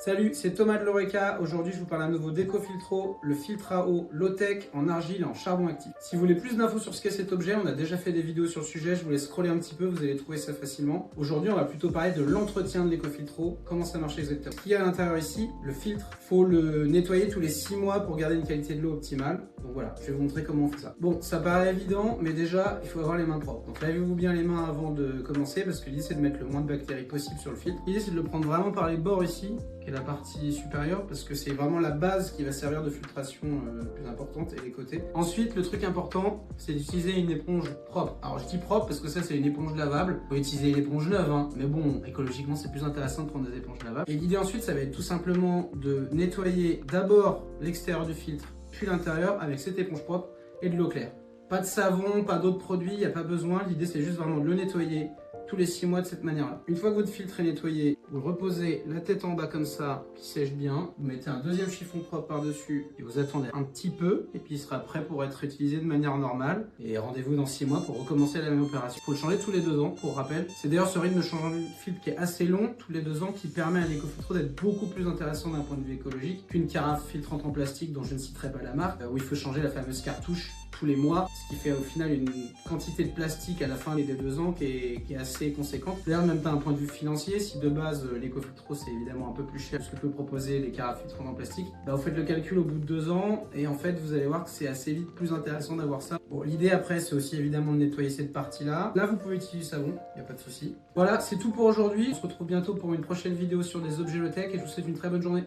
Salut, c'est Thomas de l'Oreca. Aujourd'hui, je vous parle à nouveau d'EcoFiltro, le filtre à eau low-tech en argile et en charbon actif. Si vous voulez plus d'infos sur ce qu'est cet objet, on a déjà fait des vidéos sur le sujet, je vous laisse scroller un petit peu, vous allez trouver ça facilement. Aujourd'hui, on va plutôt parler de l'entretien de l'EcoFiltro, comment ça marche exactement. Ce qu'il y a à l'intérieur ici, le filtre, faut le nettoyer tous les 6 mois pour garder une qualité de l'eau optimale. Donc voilà, je vais vous montrer comment on fait ça. Bon, ça paraît évident, mais déjà, il faut avoir les mains propres. Donc lavez-vous bien les mains avant de commencer, parce que l'idée c'est de mettre le moins de bactéries possible sur le filtre. L'idée c'est de le prendre vraiment par les bords ici, qui est la partie supérieure, parce que c'est vraiment la base qui va servir de filtration plus importante, et les côtés. Ensuite, le truc important, c'est d'utiliser une éponge propre. Alors je dis propre parce que ça c'est une éponge lavable. Vous pouvez utiliser une éponge neuve, hein. Mais bon, écologiquement c'est plus intéressant de prendre des éponges lavables. Et l'idée ensuite, ça va être tout simplement de nettoyer d'abord l'extérieur du filtre, puis l'intérieur avec cette éponge propre et de l'eau claire. Pas de savon, pas d'autres produits, il n'y a pas besoin. L'idée c'est juste vraiment de le nettoyer tous les 6 mois de cette manière-là. Une fois que votre filtre est nettoyé, vous le reposez la tête en bas comme ça, qui sèche bien. Vous mettez un deuxième chiffon propre par-dessus et vous attendez un petit peu. Et puis il sera prêt pour être utilisé de manière normale. Et rendez-vous dans 6 mois pour recommencer la même opération. Il faut le changer tous les 2 ans, pour rappel. C'est d'ailleurs ce rythme de changement de filtre qui est assez long, tous les 2 ans, qui permet à l'EcoFiltro d'être beaucoup plus intéressant d'un point de vue écologique qu'une carafe filtrante en plastique dont je ne citerai pas la marque, où il faut changer la fameuse cartouche tous les mois, ce qui fait au final une quantité de plastique à la fin des 2 ans qui est assez conséquente. D'ailleurs, même d'un point de vue financier, si de base l'EcoFiltro c'est évidemment un peu plus cher que ce que peut proposer les carafes filtrantes en plastique, bah, vous faites le calcul au bout de 2 ans et en fait vous allez voir que c'est assez vite plus intéressant d'avoir ça. Bon, l'idée après c'est aussi évidemment de nettoyer cette partie-là. Là vous pouvez utiliser du savon, il n'y a pas de souci. Voilà, c'est tout pour aujourd'hui. On se retrouve bientôt pour une prochaine vidéo sur des objets low-tech et je vous souhaite une très bonne journée.